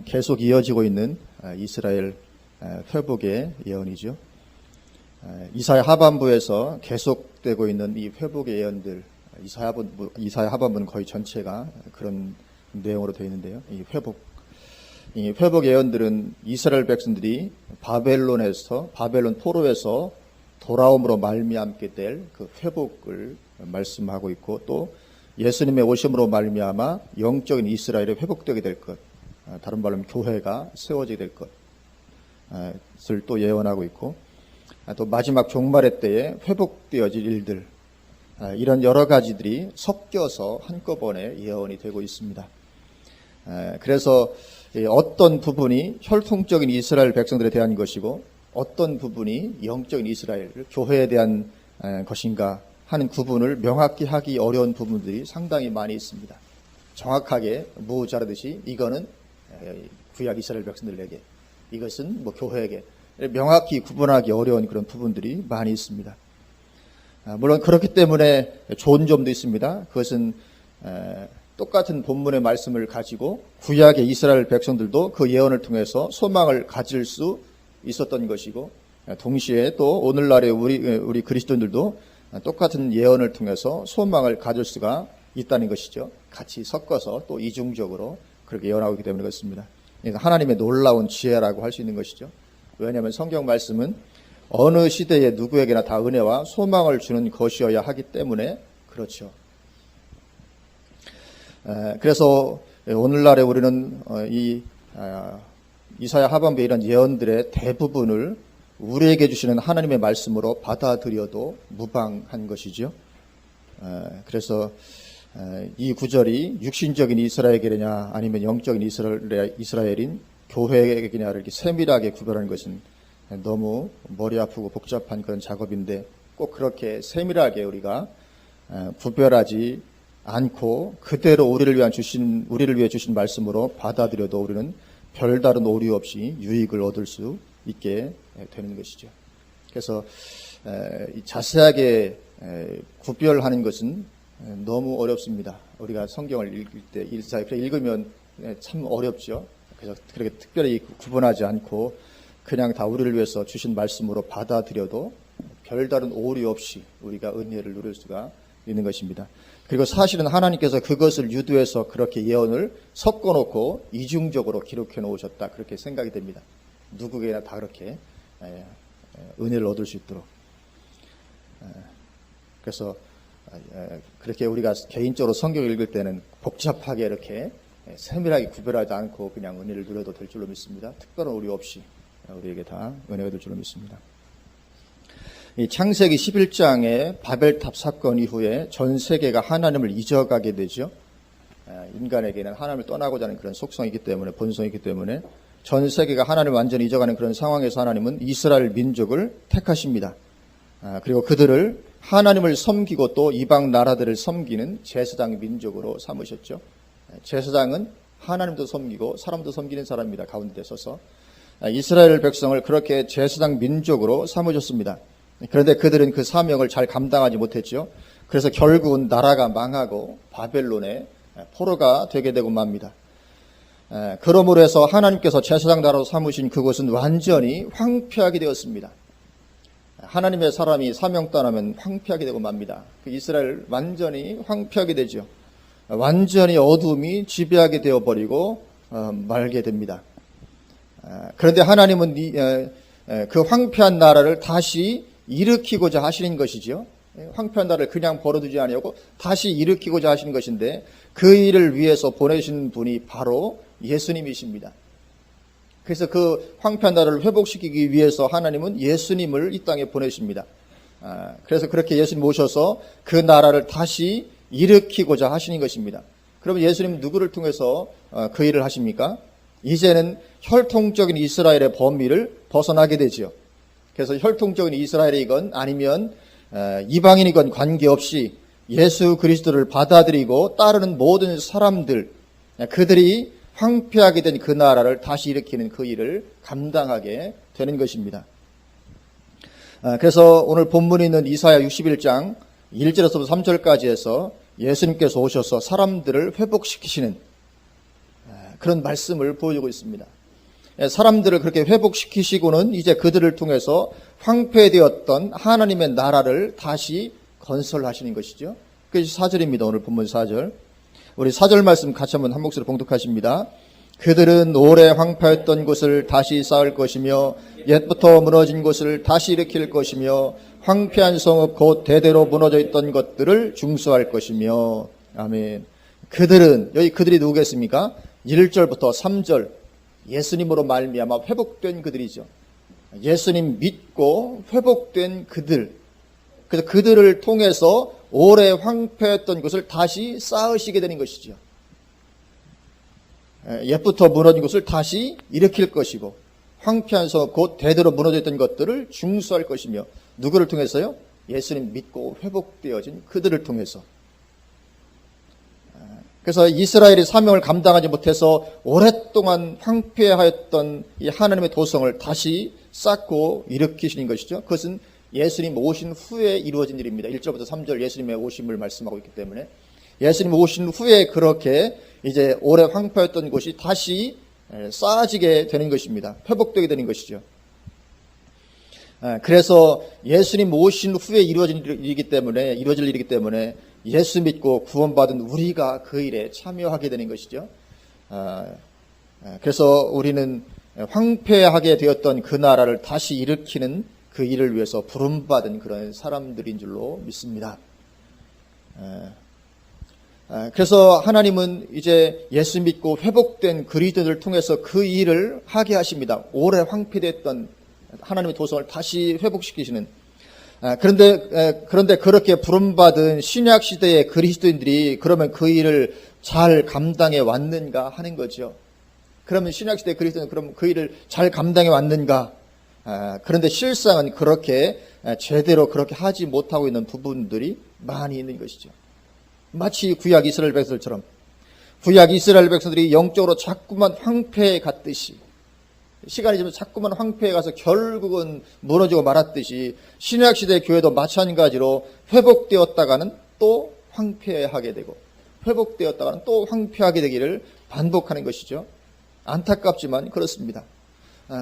계속 이어지고 있는 이스라엘 회복의 예언이죠. 이사야 하반부에서 계속되고 있는 이 회복의 예언들, 이사야 하반부는 거의 전체가 그런 내용으로 되어 있는데요. 이 회복 예언들은 이스라엘 백성들이 바벨론 포로에서 돌아옴으로 말미암게 될 그 회복을 말씀하고 있고, 또 예수님의 오심으로 말미암아 영적인 이스라엘이 회복되게 될 것, 다른 말로 하면 교회가 세워지게 될 것을 또 예언하고 있고, 또 마지막 종말의 때에 회복되어질 일들, 이런 여러 가지들이 섞여서 한꺼번에 예언이 되고 있습니다. 그래서 어떤 부분이 혈통적인 이스라엘 백성들에 대한 것이고 어떤 부분이 영적인 이스라엘, 교회에 대한 것인가 하는 구분을 명확히 하기 어려운 부분들이 상당히 많이 있습니다. 정확하게 무 자르듯이 이거는 구약 이스라엘 백성들에게, 이것은 교회에게 명확히 구분하기 어려운 그런 부분들이 많이 있습니다. 물론 그렇기 때문에 좋은 점도 있습니다. 그것은 똑같은 본문의 말씀을 가지고 구약의 이스라엘 백성들도 그 예언을 통해서 소망을 가질 수 있었던 것이고, 동시에 또 오늘날의 우리 그리스도인들도 똑같은 예언을 통해서 소망을 가질 수가 있다는 것이죠. 같이 섞어서 또 이중적으로 그렇게 예언하고 있기 때문에 그렇습니다. 하나님의 놀라운 지혜라고 할 수 있는 것이죠. 왜냐하면 성경 말씀은 어느 시대에 누구에게나 다 은혜와 소망을 주는 것이어야 하기 때문에 그렇죠. 그래서 오늘날에 우리는 이사야 하반부의 이런 예언들의 대부분을 우리에게 주시는 하나님의 말씀으로 받아들여도 무방한 것이죠. 그래서 이 구절이 육신적인 이스라엘이냐 아니면 영적인 이스라엘인 교회에게냐를 이렇게 세밀하게 구별하는 것은 너무 머리 아프고 복잡한 그런 작업인데, 꼭 그렇게 세밀하게 우리가 구별하지 않고 그대로 우리를 위해 주신 말씀으로 받아들여도 우리는 별다른 오류 없이 유익을 얻을 수 있게 되는 것이죠. 그래서 자세하게 구별하는 것은 너무 어렵습니다. 우리가 성경을 읽을 때 읽으면 참 어렵죠. 그래서 그렇게 특별히 구분하지 않고 그냥 다 우리를 위해서 주신 말씀으로 받아들여도 별다른 오류 없이 우리가 은혜를 누릴 수가 있는 것입니다. 그리고 사실은 하나님께서 그것을 유도해서 그렇게 예언을 섞어놓고 이중적으로 기록해 놓으셨다, 그렇게 생각이 됩니다. 누구에게나 다 그렇게 은혜를 얻을 수 있도록. 그래서 그렇게 우리가 개인적으로 성경을 읽을 때는 복잡하게 이렇게 세밀하게 구별하지 않고 그냥 은혜를 누려도 될 줄로 믿습니다. 특별한 오류 없이 우리에게 다 은혜가 될 줄로 믿습니다. 이 창세기 11장의 바벨탑 사건 이후에 전 세계가 하나님을 잊어가게 되죠. 인간에게는 하나님을 떠나고자 하는 그런 속성이기 때문에, 본성이기 때문에 전 세계가 하나님을 완전히 잊어가는 그런 상황에서 하나님은 이스라엘 민족을 택하십니다. 그리고 그들을 하나님을 섬기고 또 이방 나라들을 섬기는 제사장 민족으로 삼으셨죠. 제사장은 하나님도 섬기고 사람도 섬기는 사람입니다. 가운데 서서 이스라엘 백성을 그렇게 제사장 민족으로 삼으셨습니다. 그런데 그들은 그 사명을 잘 감당하지 못했죠. 그래서 결국은 나라가 망하고 바벨론의 포로가 되게 되고 맙니다. 그러므로 해서 하나님께서 제사장 나라로 삼으신 그곳은 완전히 황폐하게 되었습니다. 하나님의 사람이 사명 떠나면 황폐하게 되고 맙니다. 그 이스라엘 완전히 황폐하게 되죠. 완전히 어둠이 지배하게 되어버리고 말게 됩니다. 그런데 하나님은 그 황폐한 나라를 다시 일으키고자 하시는 것이죠. 황폐한 나라를 그냥 벌어두지 아니하고 다시 일으키고자 하시는 것인데, 그 일을 위해서 보내신 분이 바로 예수님이십니다. 그래서 그 황폐한 나라를 회복시키기 위해서 하나님은 예수님을 이 땅에 보내십니다. 그래서 그렇게 예수님 모셔서 그 나라를 다시 일으키고자 하시는 것입니다. 그러면 예수님은 누구를 통해서 그 일을 하십니까? 이제는 혈통적인 이스라엘의 범위를 벗어나게 되지요. 그래서 혈통적인 이스라엘이건 아니면 이방인이건 관계없이 예수 그리스도를 받아들이고 따르는 모든 사람들, 그들이 황폐하게 된 그 나라를 다시 일으키는 그 일을 감당하게 되는 것입니다. 그래서 오늘 본문에 있는 이사야 61장 1절에서 3절까지 해서 예수님께서 오셔서 사람들을 회복시키시는 그런 말씀을 보여주고 있습니다. 사람들을 그렇게 회복시키시고는 이제 그들을 통해서 황폐되었던 하나님의 나라를 다시 건설하시는 것이죠. 그것이 4절입니다. 오늘 본문 4절. 우리 4절 말씀 같이 한번 한 목소리로 봉독하십니다. 그들은 오래 황폐했던 곳을 다시 쌓을 것이며 옛부터 무너진 곳을 다시 일으킬 것이며 황폐한 성읍 곧 대대로 무너져 있던 것들을 중수할 것이며. 아멘. 그들은, 여기 그들이 누구겠습니까? 1절부터 3절 예수님으로 말미암아 회복된 그들이죠. 예수님 믿고 회복된 그들. 그래서 그들을 통해서 오래 황폐했던 것을 다시 쌓으시게 되는 것이죠. 옛부터 무너진 것을 다시 일으킬 것이고 황폐한 성읍 곧 대대로 무너져 있던 것들을 중수할 것이며. 누구를 통해서요? 예수님 믿고 회복되어진 그들을 통해서. 그래서 이스라엘이 사명을 감당하지 못해서 오랫동안 황폐하였던 이 하나님의 도성을 다시 쌓고 일으키시는 것이죠. 그것은 예수님 오신 후에 이루어진 일입니다. 1절부터 3절 예수님의 오심을 말씀하고 있기 때문에 예수님 오신 후에 그렇게 이제 오래 황폐했던 곳이 다시 쌓아지게 되는 것입니다. 회복되게 되는 것이죠. 그래서 예수님 오신 후에 이루어질 일이기 때문에 예수 믿고 구원받은 우리가 그 일에 참여하게 되는 것이죠. 그래서 우리는 황폐하게 되었던 그 나라를 다시 일으키는 그 일을 위해서 부름받은 그런 사람들인 줄로 믿습니다. 그래서 하나님은 이제 예수 믿고 회복된 그리스도인을 통해서 그 일을 하게 하십니다. 오래 황폐됐던 하나님의 도성을 다시 회복시키시는. 그런데 그렇게 부름받은 신약 시대의 그리스도인들이 그러면 그 일을 잘 감당해 왔는가 하는 거죠. 그러면 신약 시대의 그리스도인은 그럼 그 일을 잘 감당해 왔는가? 그런데 실상은 그렇게 제대로 그렇게 하지 못하고 있는 부분들이 많이 있는 것이죠. 마치 구약 이스라엘 백성들처럼 구약 이스라엘 백성들이 영적으로 자꾸만 황폐해 갔듯이 시간이 지나면 자꾸만 황폐해 가서 결국은 무너지고 말았듯이 신약시대 교회도 마찬가지로 회복되었다가는 또 황폐하게 되고 회복되었다가는 또 황폐하게 되기를 반복하는 것이죠. 안타깝지만 그렇습니다.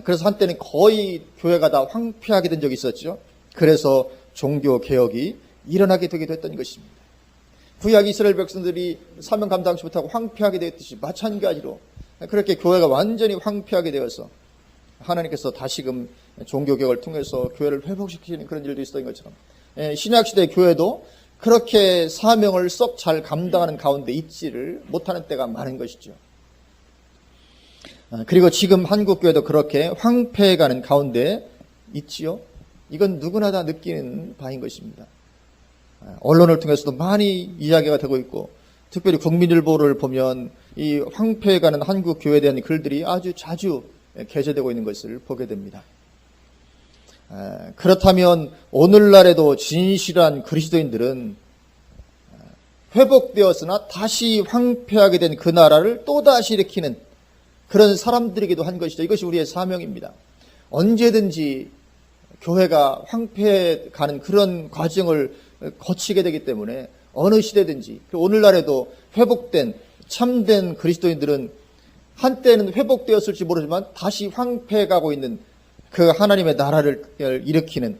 그래서 한때는 거의 교회가 다 황폐하게 된 적이 있었죠. 그래서 종교개혁이 일어나게 되기도 했던 것입니다. 구약 이스라엘 백성들이 사명 감당하지 못하고 황폐하게 되었듯이 마찬가지로 그렇게 교회가 완전히 황폐하게 되어서 하나님께서 다시금 종교개혁을 통해서 교회를 회복시키는 그런 일도 있었던 것처럼 신약시대 교회도 그렇게 사명을 썩 잘 감당하는 가운데 있지를 못하는 때가 많은 것이죠. 그리고 지금 한국교회도 그렇게 황폐해가는 가운데 있지요. 이건 누구나 다 느끼는 바인 것입니다. 언론을 통해서도 많이 이야기가 되고 있고 특별히 국민일보를 보면 이 황폐해가는 한국교회에 대한 글들이 아주 자주 게재되고 있는 것을 보게 됩니다. 그렇다면 오늘날에도 진실한 그리스도인들은 회복되었으나 다시 황폐하게 된 그 나라를 또다시 일으키는 그런 사람들이기도 한 것이죠. 이것이 우리의 사명입니다. 언제든지 교회가 황폐해가는 그런 과정을 거치게 되기 때문에 어느 시대든지 오늘날에도 회복된 참된 그리스도인들은 한때는 회복되었을지 모르지만 다시 황폐해가고 있는 그 하나님의 나라를 일으키는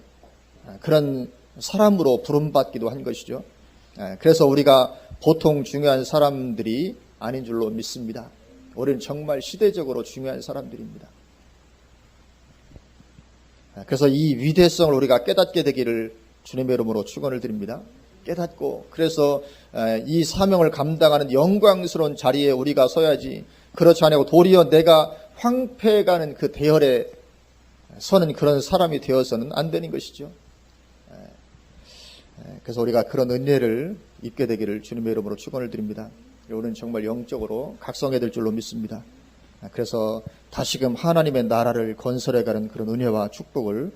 그런 사람으로 부름받기도 한 것이죠. 그래서 우리가 보통 중요한 사람들이 아닌 줄로 믿습니다. 우리는 정말 시대적으로 중요한 사람들입니다. 그래서 이 위대성을 우리가 깨닫게 되기를 주님의 이름으로 축원을 드립니다. 깨닫고 그래서 이 사명을 감당하는 영광스러운 자리에 우리가 서야지 그렇지 않고 도리어 내가 황폐해가는 그 대열에 서는 그런 사람이 되어서는 안 되는 것이죠. 그래서 우리가 그런 은혜를 입게 되기를 주님의 이름으로 축원을 드립니다. 우리는 정말 영적으로 각성해야 될 줄로 믿습니다. 그래서 다시금 하나님의 나라를 건설해가는 그런 은혜와 축복을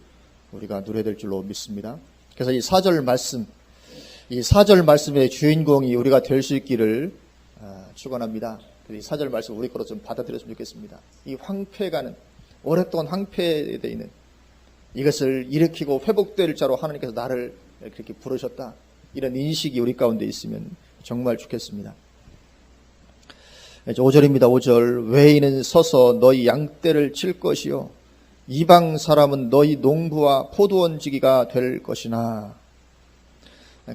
우리가 누려야 될 줄로 믿습니다. 그래서 이 4절 말씀의 주인공이 우리가 될 수 있기를 축원합니다. 이 4절 말씀 우리 거로 좀 받아들였으면 좋겠습니다. 이 황폐해가는 오랫동안 황폐되어 있는 이것을 일으키고 회복될 자로 하나님께서 나를 그렇게 부르셨다. 이런 인식이 우리 가운데 있으면 정말 좋겠습니다. 5절입니다. 5절. 외인은 서서 너희 양떼를 칠 것이요 이방 사람은 너희 농부와 포도원지기가 될 것이나.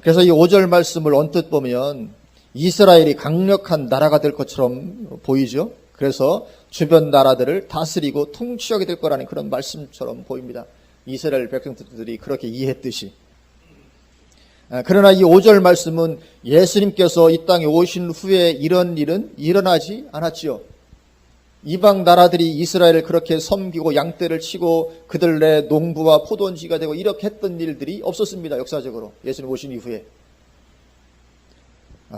그래서 이 5절 말씀을 언뜻 보면 이스라엘이 강력한 나라가 될 것처럼 보이죠. 그래서 주변 나라들을 다스리고 통치하게 될 거라는 그런 말씀처럼 보입니다. 이스라엘 백성들이 그렇게 이해했듯이. 그러나 이 5절 말씀은 예수님께서 이 땅에 오신 후에 이런 일은 일어나지 않았지요. 이방 나라들이 이스라엘을 그렇게 섬기고 양떼를 치고 그들 내 농부와 포도원지가 되고 이렇게 했던 일들이 없었습니다. 역사적으로 예수님 오신 이후에.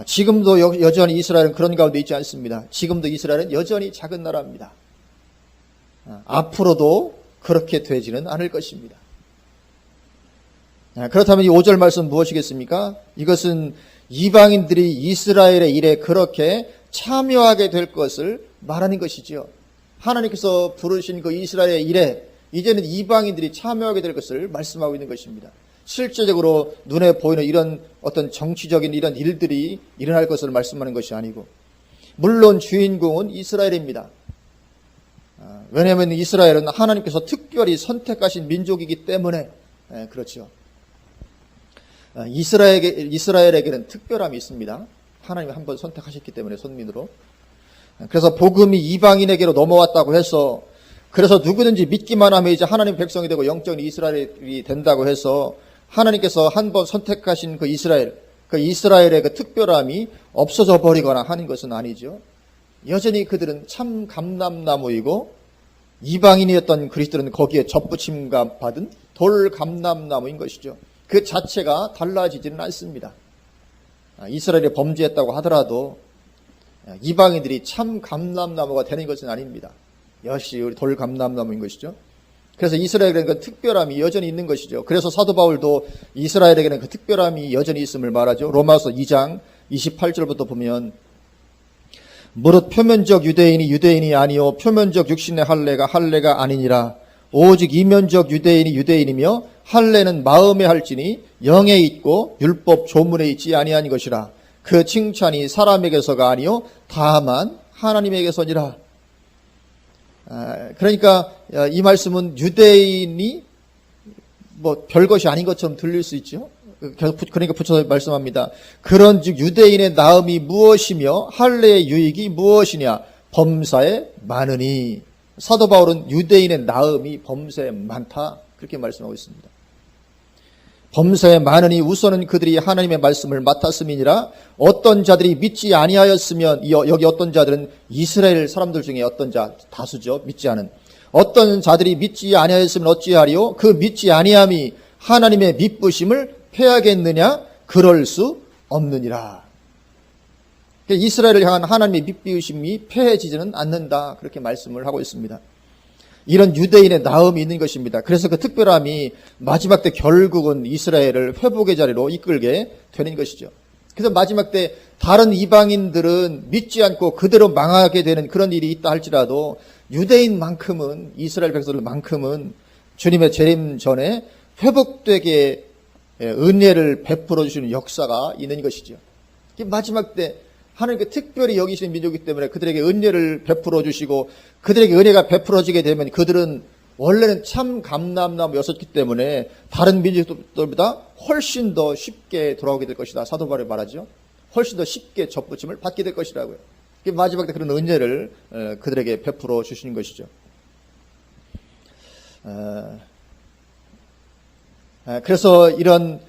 지금도 여전히 이스라엘은 그런 가운데 있지 않습니다. 지금도 이스라엘은 여전히 작은 나라입니다. 앞으로도 그렇게 되지는 않을 것입니다. 그렇다면 이 5절 말씀 무엇이겠습니까? 이것은 이방인들이 이스라엘의 일에 그렇게 참여하게 될 것을 말하는 것이지요. 하나님께서 부르신 그 이스라엘의 일에 이제는 이방인들이 참여하게 될 것을 말씀하고 있는 것입니다. 실제적으로 눈에 보이는 이런 어떤 정치적인 이런 일들이 일어날 것을 말씀하는 것이 아니고, 물론 주인공은 이스라엘입니다. 왜냐하면 이스라엘은 하나님께서 특별히 선택하신 민족이기 때문에 그렇죠. 이스라엘에게는 특별함이 있습니다. 하나님이 한번 선택하셨기 때문에 선민으로. 그래서 복음이 이방인에게로 넘어왔다고 해서, 그래서 누구든지 믿기만 하면 이제 하나님 백성이 되고 영적인 이스라엘이 된다고 해서 하나님께서 한번 선택하신 그 이스라엘의 그 특별함이 없어져 버리거나 하는 것은 아니죠. 여전히 그들은 참 감람나무이고 이방인이었던 그리스도는 거기에 접붙임과 받은 돌 감람나무인 것이죠. 그 자체가 달라지지는 않습니다. 이스라엘이 범죄했다고 하더라도 이방인들이 참 감람나무가 되는 것은 아닙니다. 역시 우리 돌 감람나무인 것이죠. 그래서 이스라엘에게는 그 특별함이 여전히 있는 것이죠. 그래서 사도 바울도 이스라엘에게는 그 특별함이 여전히 있음을 말하죠. 로마서 2장 28절부터 보면, 무릇 표면적 유대인이 유대인이 아니요 표면적 육신의 할례가 아니니라. 오직 이면적 유대인이 유대인이며 할례는 마음에 할지니 영에 있고 율법 조문에 있지 아니한 것이라. 그 칭찬이 사람에게서가 아니요 다만 하나님에게서니라. 그러니까 이 말씀은 유대인이 뭐 별것이 아닌 것처럼 들릴 수 있죠. 그러니까 붙여서 말씀합니다. 그런즉 유대인의 나음이 무엇이며 할례의 유익이 무엇이냐? 범사에 많으니. 사도 바울은 유대인의 나음이 범사에 많다, 그렇게 말씀하고 있습니다. 범사에 많으니 우선은 그들이 하나님의 말씀을 맡았음이니라. 어떤 자들이 믿지 아니하였으면, 여기 어떤 자들은 이스라엘 사람들 중에 어떤 자, 다수죠. 믿지 않은. 어떤 자들이 믿지 아니하였으면 어찌하리요? 그 믿지 아니함이 하나님의 미쁘심을 패하겠느냐? 그럴 수 없느니라. 이스라엘을 향한 하나님의 미쁘심이 패해지지는 않는다, 그렇게 말씀을 하고 있습니다. 이런 유대인의 나음이 있는 것입니다. 그래서 그 특별함이 마지막 때 결국은 이스라엘을 회복의 자리로 이끌게 되는 것이죠. 그래서 마지막 때 다른 이방인들은 믿지 않고 그대로 망하게 되는 그런 일이 있다 할지라도 유대인만큼은, 이스라엘 백성들만큼은 주님의 재림 전에 회복되게 은혜를 베풀어 주시는 역사가 있는 것이죠. 마지막 때 하나님께 특별히 여기시는 민족이기 때문에 그들에게 은혜를 베풀어 주시고, 그들에게 은혜가 베풀어지게 되면 그들은 원래는 참 감람나무였었기 때문에 다른 민족들보다 훨씬 더 쉽게 돌아오게 될 것이다, 사도 바울이 말하죠. 훨씬 더 쉽게 접붙임을 받게 될 것이라고요. 마지막 때 그런 은혜를 그들에게 베풀어 주시는 것이죠. 그래서 이런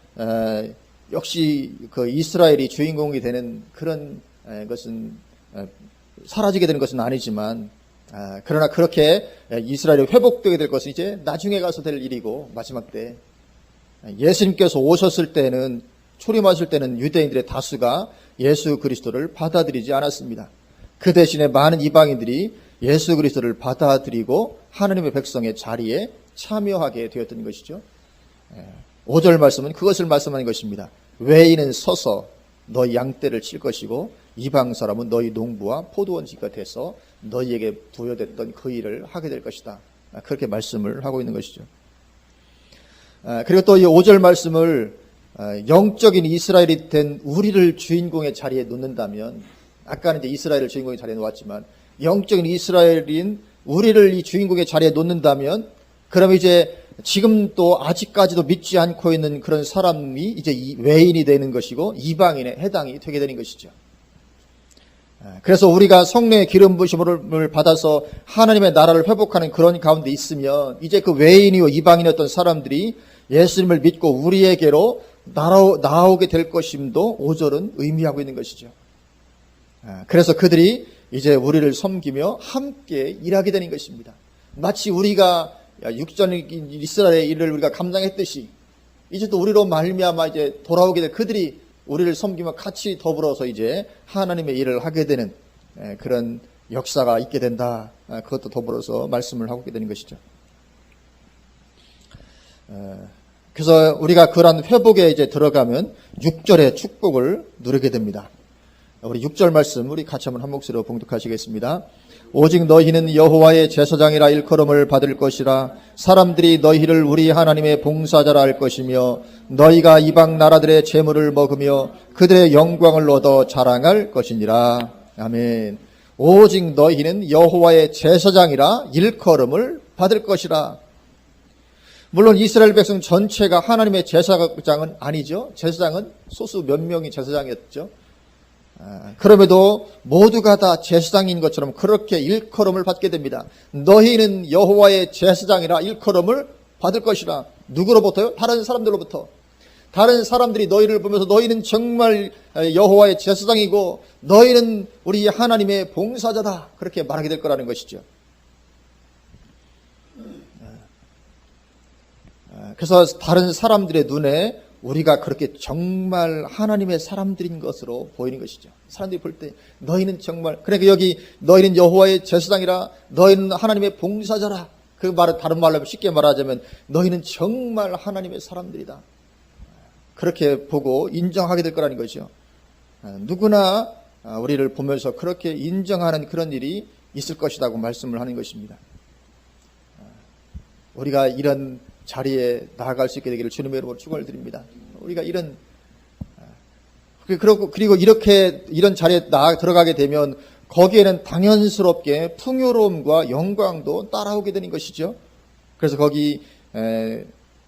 역시 그 이스라엘이 주인공이 되는 그런 것은 사라지게 되는 것은 아니지만, 그러나 그렇게 이스라엘이 회복되게 될 것은 이제 나중에 가서 될 일이고, 마지막 때 예수님께서 오셨을 때는, 초림하실 때는 유대인들의 다수가 예수 그리스도를 받아들이지 않았습니다. 그 대신에 많은 이방인들이 예수 그리스도를 받아들이고 하나님의 백성의 자리에 참여하게 되었던 것이죠. 5절 말씀은 그것을 말씀하는 것입니다. 외인은 서서 너희 양떼를 칠 것이고 이방 사람은 너희 농부와 포도원지가 돼서 너희에게 부여됐던 그 일을 하게 될 것이다, 그렇게 말씀을 하고 있는 것이죠. 그리고 또 이 5절 말씀을 영적인 이스라엘이 된 우리를 주인공의 자리에 놓는다면 아까는 이제 이스라엘을 주인공의 자리에 놓았지만 영적인 이스라엘인 우리를 이 주인공의 자리에 놓는다면 그럼 이제 지금 또 아직까지도 믿지 않고 있는 그런 사람이 이제 외인이 되는 것이고 이방인에 해당이 되게 되는 것이죠. 그래서 우리가 성령의 기름 부으심을 받아서 하나님의 나라를 회복하는 그런 가운데 있으면 이제 그 외인이요 이방인이었던 사람들이 예수님을 믿고 우리에게로 나아오게 될 것임도 5절은 의미하고 있는 것이죠. 그래서 그들이 이제 우리를 섬기며 함께 일하게 되는 것입니다. 마치 우리가 육전인 이스라엘의 일을 우리가 감당했듯이 이제 또 우리로 말미암아 이제 돌아오게 될 그들이 우리를 섬기며 같이 더불어서 이제 하나님의 일을 하게 되는 그런 역사가 있게 된다. 그것도 더불어서 말씀을 하고 있게 되는 것이죠. 그래서 우리가 그러한 회복에 이제 들어가면 6절의 축복을 누리게 됩니다. 우리 6절 말씀 우리 같이 한번 한 목소리로 봉독하시겠습니다. 오직 너희는 여호와의 제사장이라 일컬음을 받을 것이라. 사람들이 너희를 우리 하나님의 봉사자라 할 것이며 너희가 이방 나라들의 재물을 먹으며 그들의 영광을 얻어 자랑할 것이니라. 아멘. 오직 너희는 여호와의 제사장이라 일컬음을 받을 것이라. 물론 이스라엘 백성 전체가 하나님의 제사장은 아니죠. 제사장은 소수 몇 명이 제사장이었죠. 그럼에도 모두가 다 제사장인 것처럼 그렇게 일컬음을 받게 됩니다. 너희는 여호와의 제사장이라 일컬음을 받을 것이라. 누구로부터요? 다른 사람들로부터. 다른 사람들이 너희를 보면서 너희는 정말 여호와의 제사장이고 너희는 우리 하나님의 봉사자다. 그렇게 말하게 될 거라는 것이죠. 그래서 다른 사람들의 눈에 우리가 그렇게 정말 하나님의 사람들인 것으로 보이는 것이죠. 사람들이 볼 때 너희는 정말, 그러니까 여기 너희는 여호와의 제사장이라, 너희는 하나님의 봉사자라. 그 말은 다른 말로 쉽게 말하자면 너희는 정말 하나님의 사람들이다. 그렇게 보고 인정하게 될 거라는 거죠. 누구나 우리를 보면서 그렇게 인정하는 그런 일이 있을 것이라고 말씀을 하는 것입니다. 우리가 이런 자리에 나아갈 수 있게 되기를 주님의 이름으로 축원을 드립니다. 우리가 그리고 이렇게 이런 자리에 들어가게 되면 거기에는 당연스럽게 풍요로움과 영광도 따라오게 되는 것이죠. 그래서 거기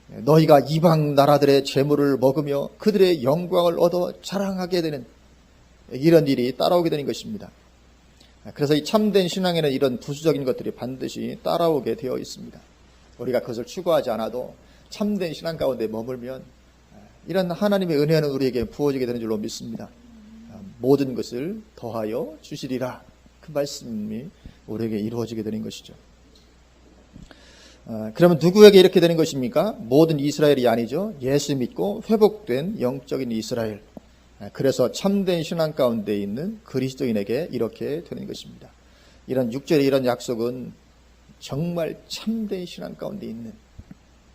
너희가 이방 나라들의 재물을 먹으며 그들의 영광을 얻어 자랑하게 되는 이런 일이 따라오게 되는 것입니다. 그래서 이 참된 신앙에는 이런 부수적인 것들이 반드시 따라오게 되어 있습니다. 우리가 그것을 추구하지 않아도 참된 신앙 가운데 머물면 이런 하나님의 은혜는 우리에게 부어지게 되는 줄로 믿습니다. 모든 것을 더하여 주시리라. 그 말씀이 우리에게 이루어지게 되는 것이죠. 그러면 누구에게 이렇게 되는 것입니까? 모든 이스라엘이 아니죠. 예수 믿고 회복된 영적인 이스라엘. 그래서 참된 신앙 가운데 있는 그리스도인에게 이렇게 되는 것입니다. 이런 6절의 이런 약속은 정말 참된 신앙 가운데 있는,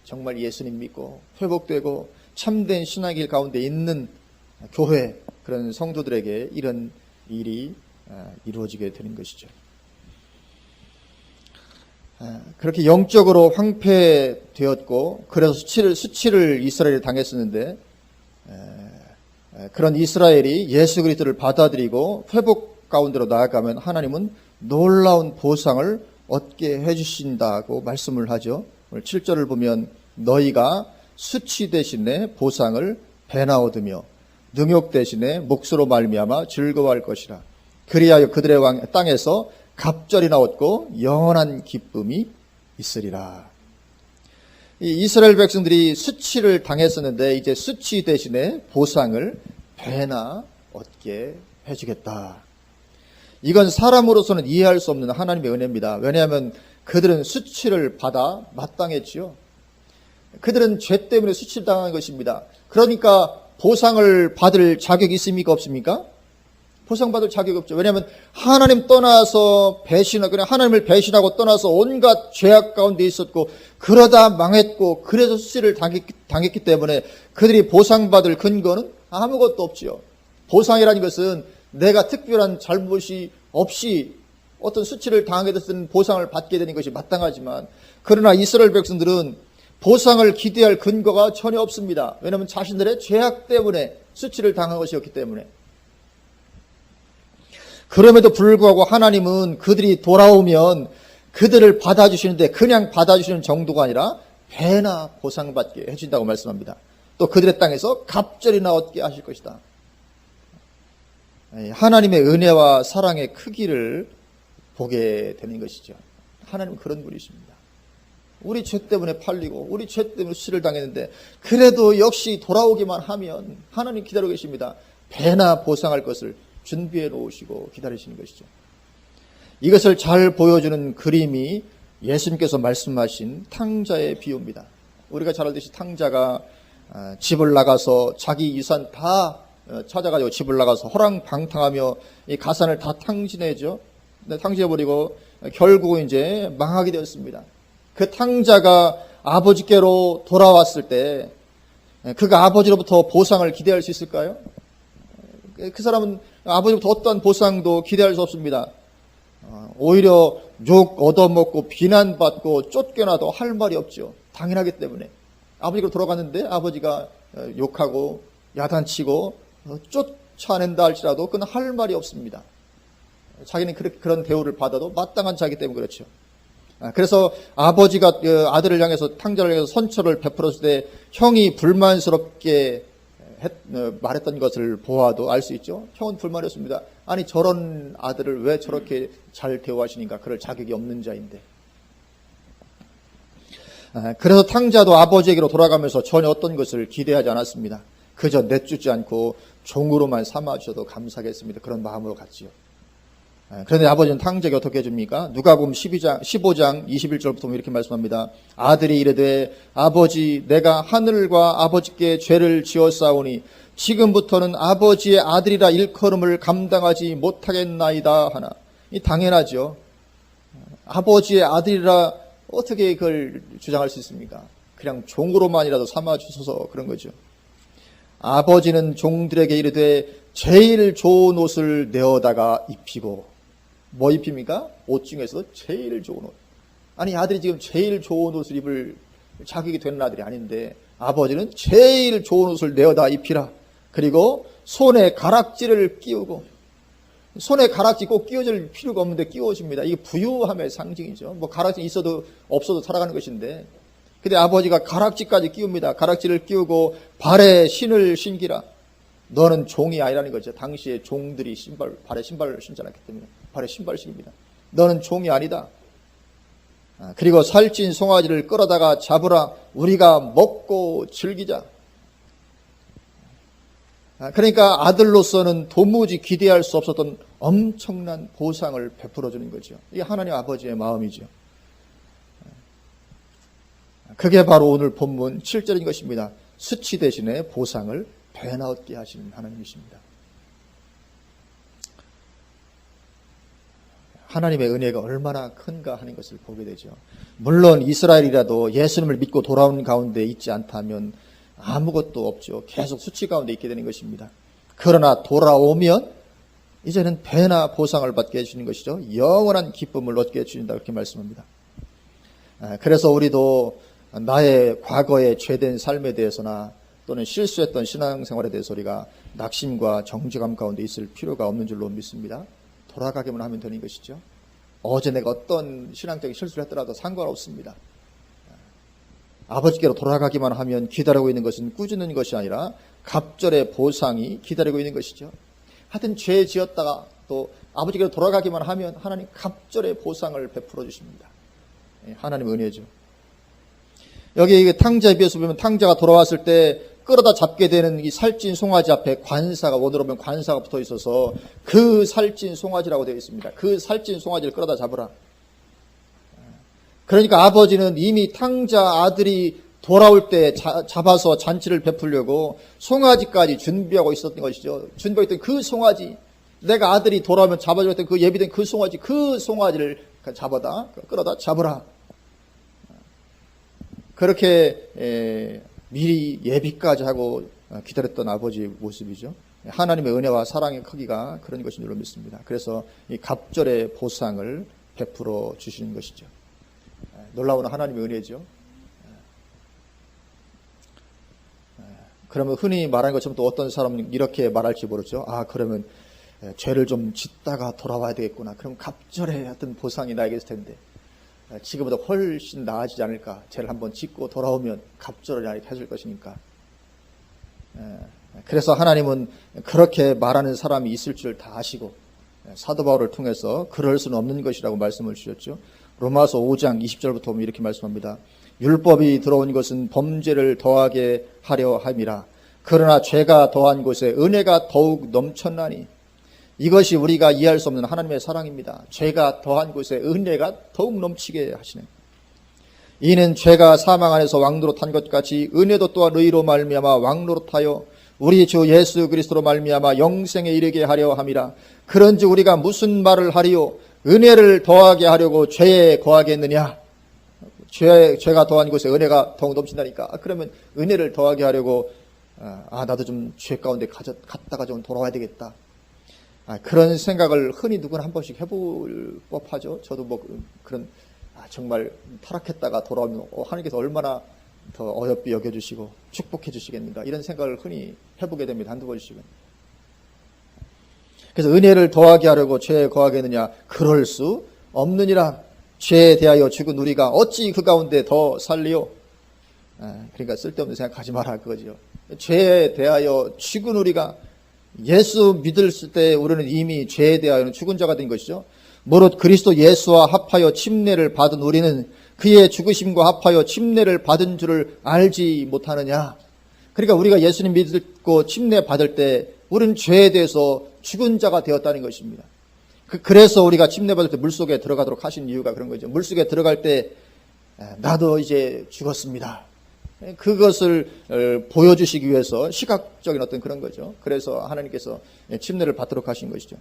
정말 예수님 믿고 회복되고 참된 신앙길 가운데 있는 교회, 그런 성도들에게 이런 일이 이루어지게 되는 것이죠. 그렇게 영적으로 황폐되었고 그래서 수치를 이스라엘이 당했었는데 그런 이스라엘이 예수 그리스도를 받아들이고 회복 가운데로 나아가면 하나님은 놀라운 보상을 얻게 해주신다고 말씀을 하죠. 오늘 7절을 보면 너희가 수치 대신에 보상을 배나 얻으며 능욕 대신에 몫으로 말미암아 즐거워할 것이라. 그리하여 그들의 땅에서 갑절이나 얻고 영원한 기쁨이 있으리라. 이 이스라엘 백성들이 수치를 당했었는데 이제 수치 대신에 보상을 배나 얻게 해주겠다. 이건 사람으로서는 이해할 수 없는 하나님의 은혜입니다. 왜냐하면 그들은 수치를 받아 마땅했지요. 그들은 죄 때문에 수치를 당한 것입니다. 그러니까 보상을 받을 자격이 있습니까? 없습니까? 보상받을 자격이 없죠. 왜냐하면 하나님 떠나서 그냥 하나님을 배신하고 떠나서 온갖 죄악 가운데 있었고 그러다 망했고 그래서 수치를 당했기 때문에 그들이 보상받을 근거는 아무것도 없지요. 보상이라는 것은 내가 특별한 잘못이 없이 어떤 수치를 당하게 됐을 보상을 받게 되는 것이 마땅하지만 그러나 이스라엘 백성들은 보상을 기대할 근거가 전혀 없습니다. 왜냐하면 자신들의 죄악 때문에 수치를 당한 것이었기 때문에. 그럼에도 불구하고 하나님은 그들이 돌아오면 그들을 받아주시는데 그냥 받아주시는 정도가 아니라 배나 보상받게 해준다고 말씀합니다. 또 그들의 땅에서 갑절이나 얻게 하실 것이다. 하나님의 은혜와 사랑의 크기를 보게 되는 것이죠. 하나님은 그런 분이십니다. 우리 죄 때문에 팔리고 우리 죄 때문에 수치를 당했는데 그래도 역시 돌아오기만 하면 하나님 기다리고 계십니다. 배나 보상할 것을 준비해 놓으시고 기다리시는 것이죠. 이것을 잘 보여주는 그림이 예수님께서 말씀하신 탕자의 비유입니다. 우리가 잘 알듯이 탕자가 집을 나가서 자기 유산 다 찾아가지고 집을 나가서 호랑방탕하며 이 가산을 다 탕진해죠. 탕진해버리고 결국은 이제 망하게 되었습니다. 그 탕자가 아버지께로 돌아왔을 때 그가 아버지로부터 보상을 기대할 수 있을까요? 그 사람은 아버지로부터 어떠한 보상도 기대할 수 없습니다. 오히려 욕 얻어먹고 비난받고 쫓겨나도 할 말이 없죠. 당연하기 때문에. 아버지가 돌아갔는데 아버지가 욕하고 야단치고 쫓아낸다 할지라도 그는 할 말이 없습니다. 자기는 그런 대우를 받아도 마땅한 자이기 때문에 그렇죠. 그래서 아버지가 아들을 향해서 탕자를 향해서 선처를 베풀었을 때 형이 불만스럽게 말했던 것을 보아도 알 수 있죠. 형은 불만이었습니다. 아니 저런 아들을 왜 저렇게 잘 대우하시는가. 그럴 자격이 없는 자인데. 그래서 탕자도 아버지에게로 돌아가면서 전혀 어떤 것을 기대하지 않았습니다. 그저 내쫓지 않고 종으로만 삼아주셔도 감사하겠습니다. 그런 마음으로 갔지요. 그런데 아버지는 탕자에게 어떻게 해줍니까? 누가복음 15장 21절부터 이렇게 말씀합니다. 아들이 이르되 아버지 내가 하늘과 아버지께 죄를 지었사오니 지금부터는 아버지의 아들이라 일컬음을 감당하지 못하겠나이다 하나. 이 당연하죠. 아버지의 아들이라 어떻게 그걸 주장할 수 있습니까? 그냥 종으로만이라도 삼아주셔서 그런 거죠. 아버지는 종들에게 이르되 제일 좋은 옷을 내어다가 입히고 뭐 입힙니까? 옷 중에서 제일 좋은 옷. 아니 아들이 지금 제일 좋은 옷을 입을 자격이 되는 아들이 아닌데 아버지는 제일 좋은 옷을 내어다 입히라. 그리고 손에 가락지를 끼우고 손에 가락지 꼭 끼워줄 필요가 없는데 끼워줍니다. 이게 부유함의 상징이죠. 뭐 가락지 있어도 없어도 살아가는 것인데 근데 아버지가 가락지까지 끼웁니다. 가락지를 끼우고 발에 신을 신기라. 너는 종이 아니라는 거죠. 당시에 종들이 발에 신발을 신지 않았기 때문에 발에 신발을 신깁니다. 너는 종이 아니다. 그리고 살찐 송아지를 끌어다가 잡으라. 우리가 먹고 즐기자. 그러니까 아들로서는 도무지 기대할 수 없었던 엄청난 보상을 베풀어 주는 거죠. 이게 하나님 아버지의 마음이죠. 그게 바로 오늘 본문 7절인 것입니다. 수치 대신에 보상을 배나 얻게 하시는 하나님이십니다. 하나님의 은혜가 얼마나 큰가 하는 것을 보게 되죠. 물론 이스라엘이라도 예수님을 믿고 돌아오는 가운데 있지 않다면 아무것도 없죠. 계속 수치 가운데 있게 되는 것입니다. 그러나 돌아오면 이제는 배나 보상을 받게 해주는 것이죠. 영원한 기쁨을 얻게 해주신다 그렇게 말씀합니다. 그래서 우리도 나의 과거의 죄된 삶에 대해서나 또는 실수했던 신앙생활에 대해서 우리가 낙심과 정죄감 가운데 있을 필요가 없는 줄로 믿습니다. 돌아가기만 하면 되는 것이죠. 어제 내가 어떤 신앙적인 실수를 했더라도 상관없습니다. 아버지께로 돌아가기만 하면 기다리고 있는 것은 꾸짖는 것이 아니라 갑절의 보상이 기다리고 있는 것이죠. 하여튼 죄 지었다가 또 아버지께로 돌아가기만 하면 하나님 갑절의 보상을 베풀어 주십니다. 하나님의 은혜죠. 여기 탕자에 비해서 보면 탕자가 돌아왔을 때 끌어다 잡게 되는 이 살찐 송아지 앞에 관사가 원으로 보면 관사가 붙어 있어서 그 살찐 송아지라고 되어 있습니다. 그 살찐 송아지를 끌어다 잡으라. 그러니까 아버지는 이미 탕자 아들이 돌아올 때 잡아서 잔치를 베풀려고 송아지까지 준비하고 있었던 것이죠. 준비했던 그 송아지, 내가 아들이 돌아오면 잡아줄 때 그 예비된 그 송아지를 잡아다 끌어다 잡으라. 그렇게 미리 예비까지 하고 기다렸던 아버지의 모습이죠. 하나님의 은혜와 사랑의 크기가 그런 것인 줄로 믿습니다. 그래서 이 갑절의 보상을 베풀어 주시는 것이죠. 놀라운 하나님의 은혜죠. 그러면 흔히 말하는 것처럼 또 어떤 사람은 이렇게 말할지 모르죠. 그러면 죄를 좀 짓다가 돌아와야 되겠구나. 그럼 갑절에 어떤 보상이 나에게 있을 텐데 지금보다 훨씬 나아지지 않을까. 죄를 한번 짓고 돌아오면 갑절을 이렇게 해줄 것이니까. 그래서 하나님은 그렇게 말하는 사람이 있을 줄 다 아시고 사도 바울을 통해서 그럴 수는 없는 것이라고 말씀을 주셨죠. 로마서 5장 20절부터 보면 이렇게 말씀합니다. 율법이 들어온 것은 범죄를 더하게 하려 함이라. 그러나 죄가 더한 곳에 은혜가 더욱 넘쳤나니. 이것이 우리가 이해할 수 없는 하나님의 사랑입니다. 죄가 더한 곳에 은혜가 더욱 넘치게 하시네. 이는 죄가 사망 안에서 왕노릇한 것 같이 은혜도 또한 의로 말미암아 왕노릇하여 우리 주 예수 그리스도로 말미암아 영생에 이르게 하려 함이라. 그런즉 우리가 무슨 말을 하리요? 은혜를 더하게 하려고 죄에 거하겠느냐? 죄가 더한 곳에 은혜가 더욱 넘친다니까. 그러면 은혜를 더하게 하려고 나도 좀 죄 가운데 갔다가 좀 돌아와야 되겠다. 그런 생각을 흔히 누구나 한 번씩 해볼 법하죠. 저도 뭐 그런 정말 타락했다가 돌아오면 하나님께서 얼마나 더 어여삐 여겨주시고 축복해 주시겠는가 이런 생각을 흔히 해보게 됩니다. 한두 번씩은. 그래서 은혜를 더하게 하려고 죄에 거하겠느냐? 그럴 수 없느니라. 죄에 대하여 죽은 우리가 어찌 그 가운데 더 살리요? 그러니까 쓸데없는 생각하지 마라 그거죠. 죄에 대하여 죽은 우리가 예수 믿을 때 우리는 이미 죄에 대하여는 죽은 자가 된 것이죠. 무릇 그리스도 예수와 합하여 침례를 받은 우리는 그의 죽으심과 합하여 침례를 받은 줄을 알지 못하느냐. 그러니까 우리가 예수님 믿고 침례 받을 때 우리는 죄에 대해서 죽은 자가 되었다는 것입니다. 그래서 우리가 침례 받을 때 물속에 들어가도록 하신 이유가 그런 거죠. 물속에 들어갈 때 나도 이제 죽었습니다. 그것을 보여주시기 위해서 시각적인 어떤 그런 거죠. 그래서 하나님께서 침례를 받도록 하신 것이죠.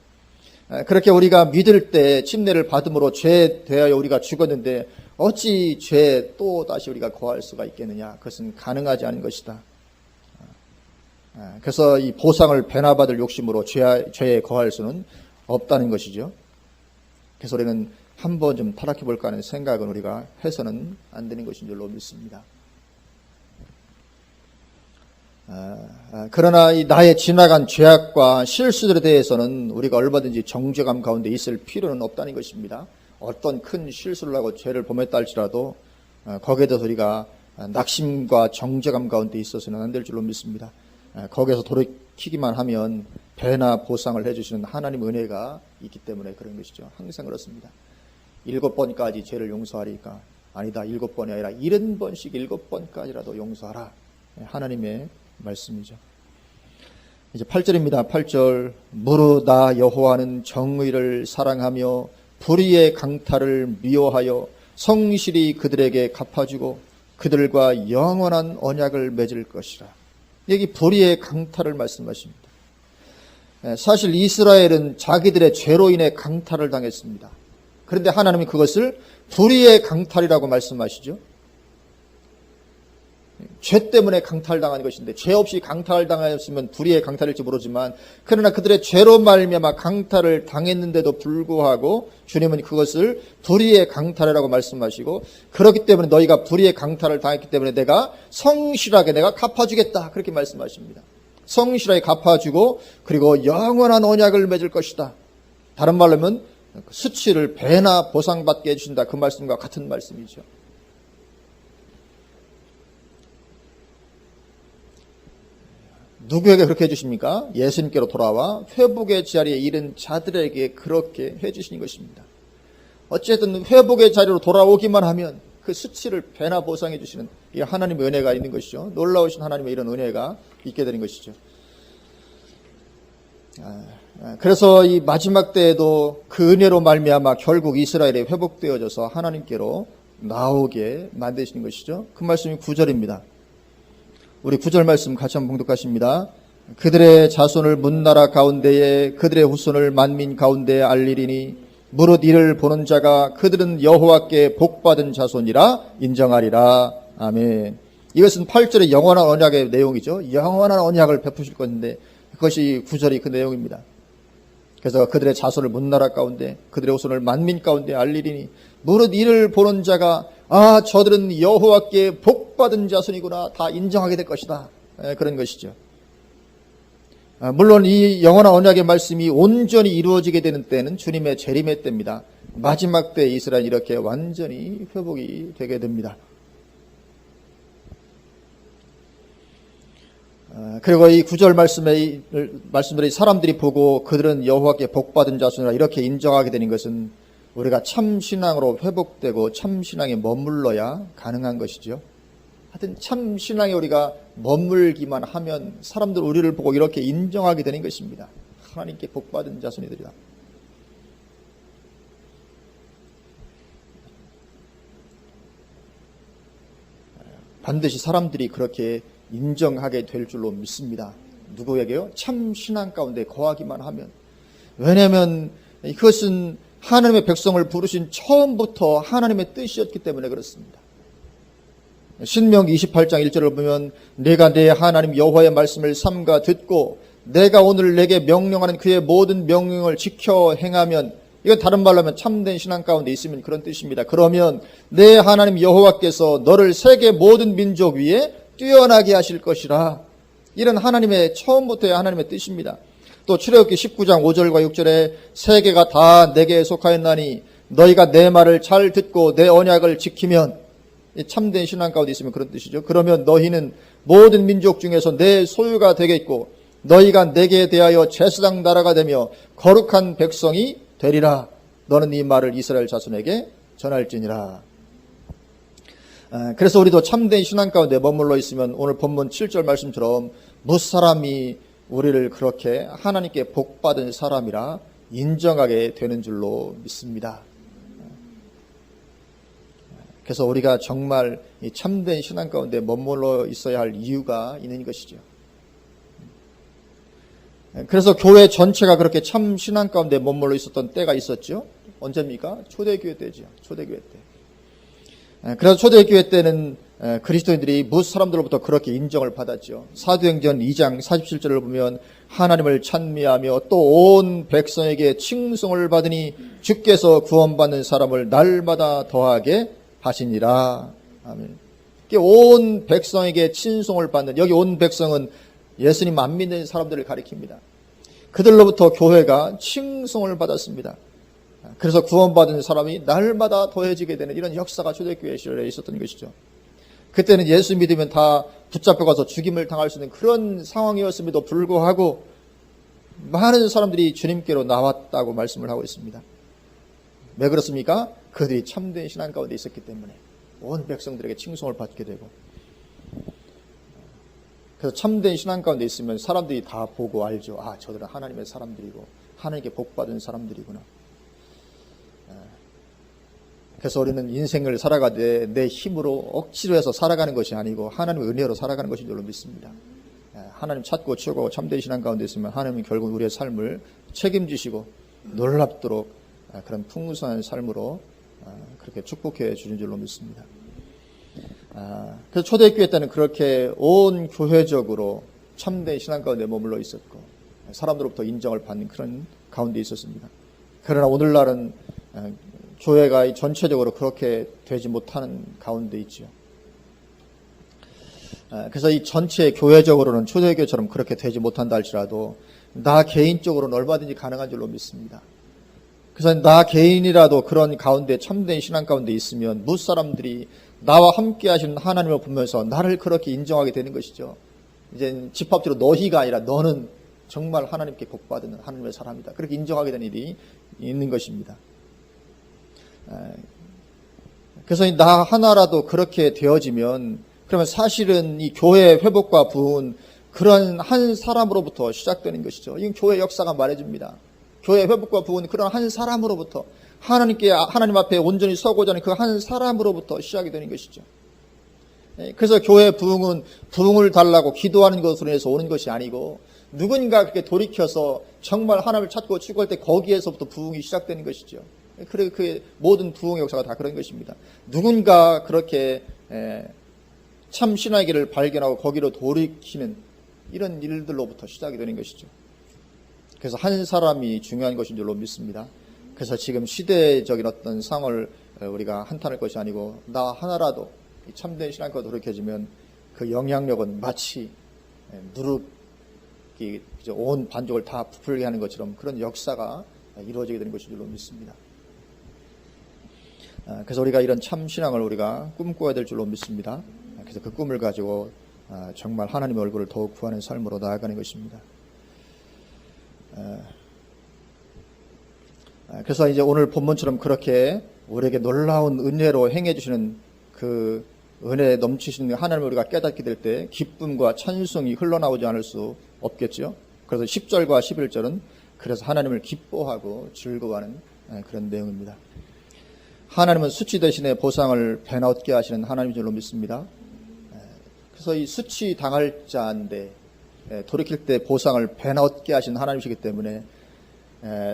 그렇게 우리가 믿을 때 침례를 받음으로 죄에 대하여 우리가 죽었는데 어찌 죄에 또 다시 우리가 거할 수가 있겠느냐. 그것은 가능하지 않은 것이다. 그래서 이 보상을 배나받을 욕심으로 죄에 거할 수는 없다는 것이죠. 그래서 우리는 한번 좀 타락해 볼까 하는 생각은 우리가 해서는 안 되는 것인 줄로 믿습니다. 그러나 이 나의 지나간 죄악과 실수들에 대해서는 우리가 얼마든지 정죄감 가운데 있을 필요는 없다는 것입니다. 어떤 큰 실수를 하고 죄를 범했다 할지라도 거기에 대해서 우리가 낙심과 정죄감 가운데 있어서는 안 될 줄로 믿습니다. 거기에서 돌이키기만 하면 배나 보상을 해주시는 하나님의 은혜가 있기 때문에 그런 것이죠. 항상 그렇습니다. 7번까지 죄를 용서하리까? 아니다. 7번이 아니라 70번씩 7번까지라도 용서하라. 하나님의 말씀이죠. 이제 8절입니다. 8절. 무릇 나 여호와는 정의를 사랑하며 불의의 강탈을 미워하여 성실히 그들에게 갚아주고 그들과 영원한 언약을 맺을 것이라. 여기 불의의 강탈을 말씀하십니다. 사실 이스라엘은 자기들의 죄로 인해 강탈을 당했습니다. 그런데 하나님이 그것을 불의의 강탈이라고 말씀하시죠. 죄 때문에 강탈당한 것인데 죄 없이 강탈당하였으면 불의의 강탈일지 모르지만 그러나 그들의 죄로 말미암아 강탈을 당했는데도 불구하고 주님은 그것을 불의의 강탈이라고 말씀하시고 그렇기 때문에 너희가 불의의 강탈을 당했기 때문에 내가 성실하게 내가 갚아주겠다 그렇게 말씀하십니다. 성실하게 갚아주고 그리고 영원한 언약을 맺을 것이다. 다른 말로 하면 수치를 배나 보상받게 해주신다. 그 말씀과 같은 말씀이죠. 누구에게 그렇게 해주십니까? 예수님께로 돌아와 회복의 자리에 이른 자들에게 그렇게 해주시는 것입니다. 어쨌든 회복의 자리로 돌아오기만 하면 그 수치를 배나 보상해 주시는 이 하나님의 은혜가 있는 것이죠. 놀라우신 하나님의 이런 은혜가 있게 되는 것이죠. 그래서 이 마지막 때에도 그 은혜로 말미암아 결국 이스라엘이 회복되어져서 하나님께로 나오게 만드시는 것이죠. 그 말씀이 9절입니다. 우리 9절 말씀 같이 한번 봉독하십니다. 그들의 자손을 문나라 가운데에 그들의 후손을 만민 가운데에 알리리니 무릇 이를 보는 자가 그들은 여호와께 복받은 자손이라 인정하리라. 아멘. 이것은 8절의 영원한 언약의 내용이죠. 영원한 언약을 베푸실 것인데 그것이 9절이 그 내용입니다. 그래서 그들의 자손을 문나라 가운데 그들의 후손을 만민 가운데 알리리니 무릇 이를 보는 자가 저들은 여호와께 복받은 자손이구나 다 인정하게 될 것이다. 그런 것이죠. 물론 이 영원한 언약의 말씀이 온전히 이루어지게 되는 때는 주님의 재림의 때입니다. 마지막 때 이스라엘이 이렇게 완전히 회복이 되게 됩니다. 그리고 이 9절 말씀들이 사람들이 보고 그들은 여호와께 복받은 자손이라 이렇게 인정하게 되는 것은 우리가 참 신앙으로 회복되고 참 신앙에 머물러야 가능한 것이죠. 하여튼 참 신앙에 우리가 머물기만 하면 사람들 우리를 보고 이렇게 인정하게 되는 것입니다. 하나님께 복받은 자손이들이다. 반드시 사람들이 그렇게 인정하게 될 줄로 믿습니다. 누구에게요? 참 신앙 가운데 거하기만 하면. 왜냐하면 그것은 하나님의 백성을 부르신 처음부터 하나님의 뜻이었기 때문에 그렇습니다. 신명기 28장 1절을 보면 내가 내 하나님 여호와의 말씀을 삼가 듣고 내가 오늘 내게 명령하는 그의 모든 명령을 지켜 행하면, 이건 다른 말로 하면 참된 신앙 가운데 있으면 그런 뜻입니다. 그러면 내 하나님 여호와께서 너를 세계 모든 민족 위에 뛰어나게 하실 것이라. 이런 하나님의 처음부터의 하나님의 뜻입니다. 또 출애굽기 19장 5절과 6절에 세계가 다 내게 속하였나니 너희가 내 말을 잘 듣고 내 언약을 지키면, 참된 신앙 가운데 있으면 그런 뜻이죠. 그러면 너희는 모든 민족 중에서 내 소유가 되겠고 너희가 내게 대하여 제사장 나라가 되며 거룩한 백성이 되리라. 너는 이 말을 이스라엘 자손에게 전할지니라. 그래서 우리도 참된 신앙 가운데 머물러 있으면 오늘 본문 7절 말씀처럼 무사람이 우리를 그렇게 하나님께 복받은 사람이라 인정하게 되는 줄로 믿습니다. 그래서 우리가 정말 이 참된 신앙 가운데 머물러 있어야 할 이유가 있는 것이죠. 그래서 교회 전체가 그렇게 참 신앙 가운데 머물러 있었던 때가 있었죠. 언제입니까? 초대교회 때죠. 초대교회 때. 그래서 초대교회 때는 그리스도인들이 무엇 사람들로부터 그렇게 인정을 받았죠. 사도행전 2장 47절을 보면 하나님을 찬미하며 또 온 백성에게 칭송을 받으니 주께서 구원받는 사람을 날마다 더하게 하시니라. 아멘. 온 백성에게 칭송을 받는, 여기 온 백성은 예수님 안 믿는 사람들을 가리킵니다. 그들로부터 교회가 칭송을 받았습니다. 그래서 구원받은 사람이 날마다 더해지게 되는 이런 역사가 초대교회 시절에 있었던 것이죠. 그때는 예수 믿으면 다 붙잡혀가서 죽임을 당할 수 있는 그런 상황이었음에도 불구하고 많은 사람들이 주님께로 나왔다고 말씀을 하고 있습니다. 왜 그렇습니까? 그들이 참된 신앙 가운데 있었기 때문에 온 백성들에게 칭송을 받게 되고, 그래서 참된 신앙 가운데 있으면 사람들이 다 보고 알죠. 아, 저들은 하나님의 사람들이고 하나님께 복받은 사람들이구나. 그래서 우리는 인생을 살아가되 내 힘으로 억지로 해서 살아가는 것이 아니고 하나님의 은혜로 살아가는 것인 줄로 믿습니다. 하나님 찾고 추구하고 참된 신앙 가운데 있으면 하나님이 결국 우리의 삶을 책임지시고 놀랍도록 그런 풍성한 삶으로 그렇게 축복해 주신 줄로 믿습니다. 그래서 초대교회 때는 그렇게 온 교회적으로 참된 신앙 가운데 머물러 있었고 사람들로부터 인정을 받는 그런 가운데 있었습니다. 그러나 오늘날은 교회가 전체적으로 그렇게 되지 못하는 가운데 있죠. 그래서 이 전체 교회적으로는 초대교회처럼 그렇게 되지 못한다 할지라도 나 개인적으로는 얼마든지 가능한 줄로 믿습니다. 그래서 나 개인이라도 그런 가운데 참된 신앙 가운데 있으면 무엇 사람들이 나와 함께 하시는 하나님을 보면서 나를 그렇게 인정하게 되는 것이죠. 이제 집합적으로 너희가 아니라 너는 정말 하나님께 복받은 하나님의 사람이다. 그렇게 인정하게 되는 일이 있는 것입니다. 그래서 나 하나라도 그렇게 되어지면 그러면 사실은 이 교회의 회복과 부흥은 그런 한 사람으로부터 시작되는 것이죠. 이 교회 역사가 말해줍니다. 교회 회복과 부흥은 그런 한 사람으로부터 하나님 앞에 온전히 서고자 하는 그 한 사람으로부터 시작이 되는 것이죠. 그래서 교회 부흥은 부흥을 달라고 기도하는 것으로 해서 오는 것이 아니고 누군가 그렇게 돌이켜서 정말 하나님을 찾고 추구할 때 거기에서부터 부흥이 시작되는 것이죠. 그리고 그 모든 부흥의 역사가 다 그런 것입니다. 누군가 그렇게 참 신앙의 길을 발견하고 거기로 돌이키는 이런 일들로부터 시작이 되는 것이죠. 그래서 한 사람이 중요한 것인 줄로 믿습니다. 그래서 지금 시대적인 어떤 상을 우리가 한탄할 것이 아니고 나 하나라도 참된 신앙과 돌이켜지면 그 영향력은 마치 누룩 온 반족을 다 부풀게 하는 것처럼 그런 역사가 이루어지게 되는 것인 줄로 믿습니다. 그래서 우리가 이런 참신앙을 우리가 꿈꿔야 될 줄로 믿습니다. 그래서 그 꿈을 가지고 정말 하나님의 얼굴을 더욱 구하는 삶으로 나아가는 것입니다. 그래서 이제 오늘 본문처럼 그렇게 우리에게 놀라운 은혜로 행해 주시는 그 은혜에 넘치시는 하나님을 우리가 깨닫게 될 때 기쁨과 찬송이 흘러나오지 않을 수 없겠죠. 그래서 10절과 11절은 그래서 하나님을 기뻐하고 즐거워하는 그런 내용입니다. 하나님은 수치 대신에 보상을 배나 얻게 하시는 하나님인 줄로 믿습니다. 그래서 이 수치 당할 자인데 돌이킬 때 보상을 배나 얻게 하시는 하나님이시기 때문에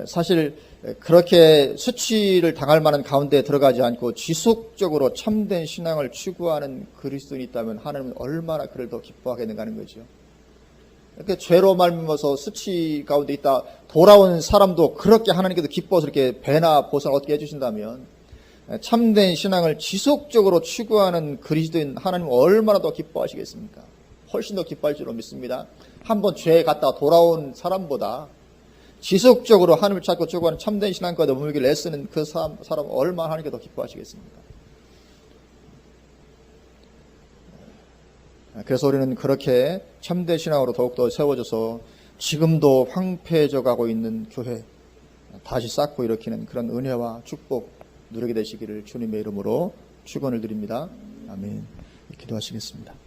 사실 그렇게 수치를 당할 만한 가운데 들어가지 않고 지속적으로 참된 신앙을 추구하는 그리스도인이 있다면 하나님은 얼마나 그를 더 기뻐하겠는가 하는 거죠. 이렇게 죄로 말미암아서 수치 가운데 있다 돌아온 사람도 그렇게 하나님께서 기뻐서 이렇게 배나 보상을 얻게 해주신다면 참된 신앙을 지속적으로 추구하는 그리스도인 하나님 얼마나 더 기뻐하시겠습니까? 훨씬 더 기뻐할 줄로 믿습니다. 한번 죄에 갔다가 돌아온 사람보다 지속적으로 하나님을 찾고 추구하는 참된 신앙과 머물기를 애쓰는 그 사람 얼마나 하나님께 더 기뻐하시겠습니까? 그래서 우리는 그렇게 참된 신앙으로 더욱더 세워져서 지금도 황폐해져 가고 있는 교회 다시 쌓고 일으키는 그런 은혜와 축복 누리게 되시기를 주님의 이름으로 축원을 드립니다. 아멘. 기도하시겠습니다.